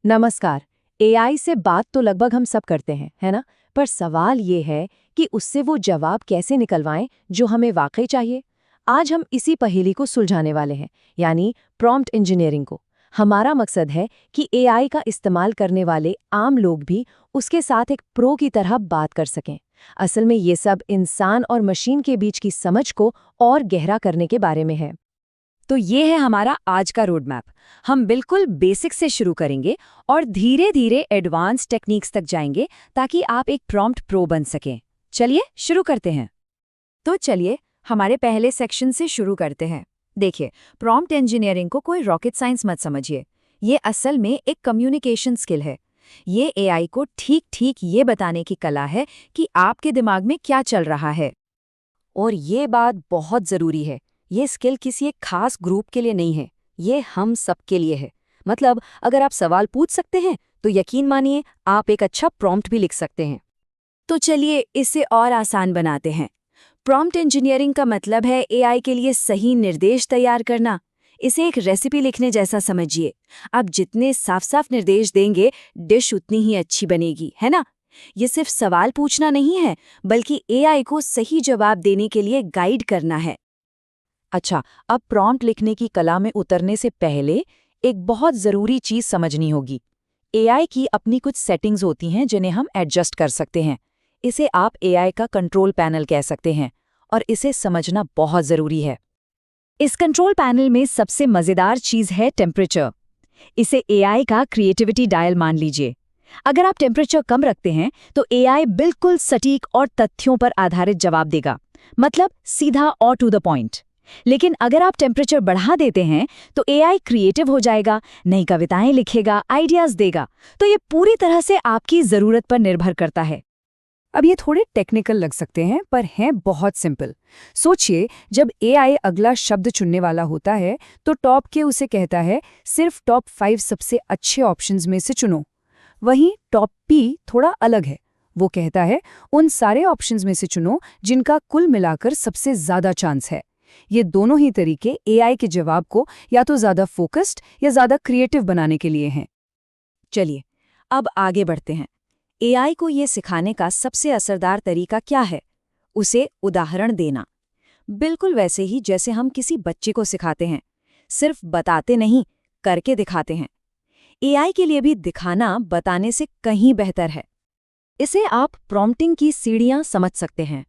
नमस्कार। एआई से बात तो लगभग हम सब करते हैं, है ना? पर सवाल ये है कि उससे वो जवाब कैसे निकलवाएं जो हमें वाकई चाहिए। आज हम इसी पहेली को सुलझाने वाले हैं, यानी प्रॉम्प्ट इंजीनियरिंग को। हमारा मकसद है कि एआई का इस्तेमाल करने वाले आम लोग भी उसके साथ एक प्रो की तरह बात कर सकें। असल में ये सब इंसान और मशीन के बीच की समझ को और गहरा करने के बारे में है। तो ये है हमारा आज का रोड मैप। हम बिल्कुल बेसिक से शुरू करेंगे और धीरे धीरे एडवांस टेक्निक्स तक जाएंगे ताकि आप एक प्रॉम्प्ट प्रो बन सकें। चलिए शुरू करते हैं। तो चलिए हमारे पहले सेक्शन से शुरू करते हैं। देखिए, प्रॉम्प्ट इंजीनियरिंग को कोई रॉकेट साइंस मत समझिए। ये असल में एक कम्युनिकेशन स्किल है। ये एआई को ठीक ठीक ये बताने की कला है कि आपके दिमाग में क्या चल रहा है। और ये बात बहुत ज़रूरी है, ये स्किल किसी एक खास ग्रुप के लिए नहीं है, ये हम सबके लिए है। मतलब अगर आप सवाल पूछ सकते हैं तो यकीन मानिए आप एक अच्छा प्रॉम्प्ट भी लिख सकते हैं। तो चलिए इसे और आसान बनाते हैं। प्रॉम्प्ट इंजीनियरिंग का मतलब है एआई के लिए सही निर्देश तैयार करना। इसे एक रेसिपी लिखने जैसा समझिए। आप जितने साफ साफ निर्देश देंगे, डिश उतनी ही अच्छी बनेगी, है ना? ये सिर्फ सवाल पूछना नहीं है, बल्कि एआई को सही जवाब देने के लिए गाइड करना है। अच्छा, अब प्रॉम्प्ट लिखने की कला में उतरने से पहले एक बहुत ज़रूरी चीज़ समझनी होगी। एआई की अपनी कुछ सेटिंग्स होती हैं जिन्हें हम एडजस्ट कर सकते हैं। इसे आप एआई का कंट्रोल पैनल कह सकते हैं और इसे समझना बहुत ज़रूरी है। इस कंट्रोल पैनल में सबसे मज़ेदार चीज़ है टेम्परेचर। इसे एआई का क्रिएटिविटी डायल मान लीजिए। अगर आप टेम्परेचर कम रखते हैं तो एआई बिल्कुल सटीक और तथ्यों पर आधारित जवाब देगा, मतलब सीधा और टू द पॉइंट। लेकिन अगर आप टेम्परेचर बढ़ा देते हैं तो एआई क्रिएटिव हो जाएगा, नई कविताएं लिखेगा, आइडियाज देगा। तो ये पूरी तरह से आपकी ज़रूरत पर निर्भर करता है। अब ये थोड़े टेक्निकल लग सकते हैं पर हैं बहुत सिंपल। सोचिए, जब एआई अगला शब्द चुनने वाला होता है तो टॉप के उसे कहता है सिर्फ टॉप 5 सबसे अच्छे ऑप्शंस में से चुनो। वहीं टॉप पी थोड़ा अलग है। वो कहता है उन सारे ऑप्शंस में से चुनो जिनका कुल मिलाकर सबसे ज्यादा चांस है। ये दोनों ही तरीके एआई के जवाब को या तो ज्यादा फोकस्ड या ज्यादा क्रिएटिव बनाने के लिए हैं। चलिए अब आगे बढ़ते हैं। एआई को ये सिखाने का सबसे असरदार तरीका क्या है? उसे उदाहरण देना। बिल्कुल वैसे ही जैसे हम किसी बच्चे को सिखाते हैं। सिर्फ बताते नहीं, करके दिखाते हैं। एआई के लिए भी दिखाना बताने से कहीं बेहतर है। इसे आप प्रॉम्प्टिंग की सीढ़ियां समझ सकते हैं।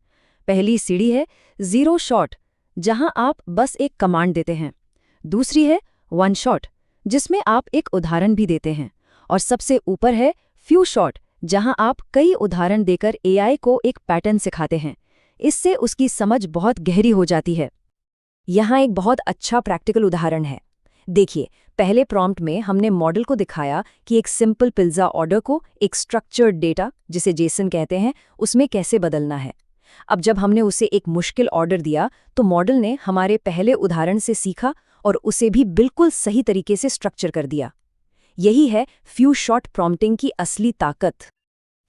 पहली सीढ़ी है ज़ीरो शॉट, जहां आप बस एक कमांड देते हैं। दूसरी है वन शॉट, जिसमें आप एक उदाहरण भी देते हैं। और सबसे ऊपर है फ्यू शॉट, जहां आप कई उदाहरण देकर एआई को एक पैटर्न सिखाते हैं। इससे उसकी समझ बहुत गहरी हो जाती है। यहाँ एक बहुत अच्छा प्रैक्टिकल उदाहरण है। देखिए, पहले प्रॉम्प्ट में हमने मॉडल को दिखाया कि एक सिंपल पिज्जा ऑर्डर को एक स्ट्रक्चर्ड डेटा, जिसे जेसन कहते हैं, उसमें कैसे बदलना है। अब जब हमने उसे एक मुश्किल ऑर्डर दिया तो मॉडल ने हमारे पहले उदाहरण से सीखा और उसे भी बिल्कुल सही तरीके से स्ट्रक्चर कर दिया। यही है फ्यू शॉट प्रॉम्प्टिंग की असली ताकत।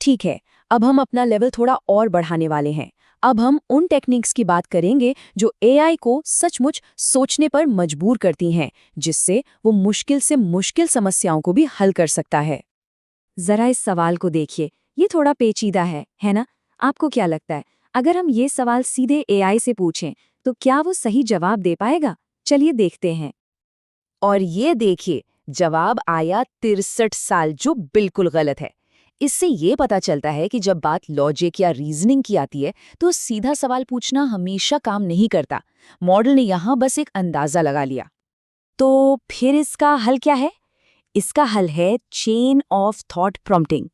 ठीक है, अब हम अपना लेवल थोड़ा और बढ़ाने वाले हैं। अब हम उन टेक्निक्स की बात करेंगे जो एआई को सचमुच सोचने पर मजबूर करती हैं, जिससे वो मुश्किल से मुश्किल समस्याओं को भी हल कर सकता है। जरा इस सवाल को देखिए, ये थोड़ा पेचीदा है ना? आपको क्या लगता है, अगर हम ये सवाल सीधे एआई से पूछें तो क्या वो सही जवाब दे पाएगा? चलिए देखते हैं। और ये देखिए, जवाब आया 63 साल, जो बिल्कुल गलत है। इससे ये पता चलता है कि जब बात लॉजिक या रीजनिंग की आती है तो सीधा सवाल पूछना हमेशा काम नहीं करता। मॉडल ने यहाँ बस एक अंदाजा लगा लिया। तो फिर इसका हल क्या है? इसका हल है चेन ऑफ थॉट प्रॉम्प्टिंग।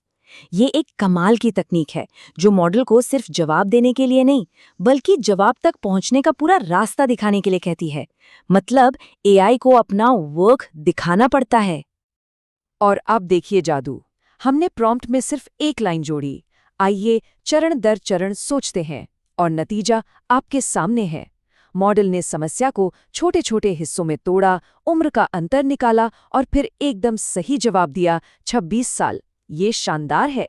ये एक कमाल की तकनीक है जो मॉडल को सिर्फ जवाब देने के लिए नहीं, बल्कि जवाब तक पहुंचने का पूरा रास्ता दिखाने के लिए कहती है। मतलब एआई को अपना वर्क दिखाना पड़ता है। और अब देखिए जादू, हमने प्रॉम्प्ट में सिर्फ एक लाइन जोड़ी। आइए चरण दर चरण सोचते हैं और नतीजा आपके सामने है। मॉडल ने समस्या को छोटे छोटे हिस्सों में तोड़ा, उम्र का अंतर निकाला और फिर एकदम सही जवाब दिया, 26 साल। ये शानदार है।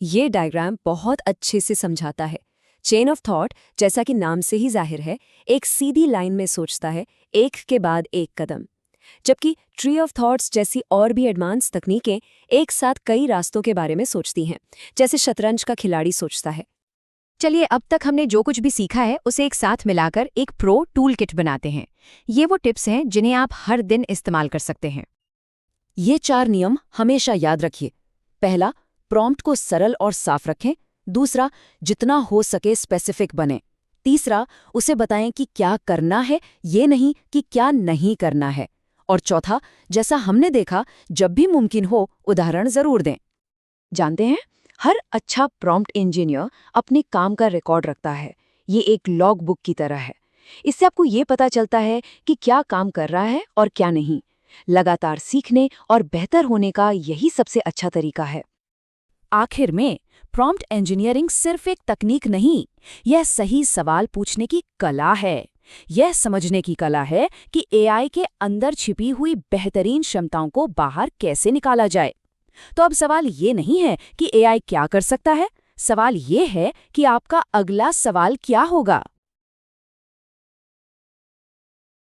ये डायग्राम बहुत अच्छे से समझाता है। चेन ऑफ थॉट, जैसा कि नाम से ही जाहिर है, एक सीधी लाइन में सोचता है, एक के बाद एक कदम। जबकि ट्री ऑफ थॉट्स जैसी और भी एडवांस तकनीकें एक साथ कई रास्तों के बारे में सोचती हैं, जैसे शतरंज का खिलाड़ी सोचता है। चलिए, अब तक हमने जो कुछ भी सीखा है उसे एक साथ मिलाकर एक प्रो टूल किट बनाते हैं। ये वो टिप्स हैं जिन्हें आप हर दिन इस्तेमाल कर सकते हैं। ये 4 नियम हमेशा याद रखिए। पहला, प्रॉम्प्ट को सरल और साफ रखें। दूसरा, जितना हो सके स्पेसिफिक बने। तीसरा, उसे बताएं कि क्या करना है, ये नहीं कि क्या नहीं करना है। और चौथा, जैसा हमने देखा, जब भी मुमकिन हो उदाहरण जरूर दें। जानते हैं, हर अच्छा प्रॉम्प्ट इंजीनियर अपने काम का रिकॉर्ड रखता है। ये एक लॉग बुक की तरह है। इससे आपको ये पता चलता है कि क्या काम कर रहा है और क्या नहीं। लगातार सीखने और बेहतर होने का यही सबसे अच्छा तरीका है। आखिर में, प्रॉम्प्ट इंजीनियरिंग सिर्फ एक तकनीक नहीं, यह सही सवाल पूछने की कला है। यह समझने की कला है कि एआई के अंदर छिपी हुई बेहतरीन क्षमताओं को बाहर कैसे निकाला जाए। तो अब सवाल ये नहीं है कि एआई क्या कर सकता है, सवाल ये है कि आपका अगला सवाल क्या होगा।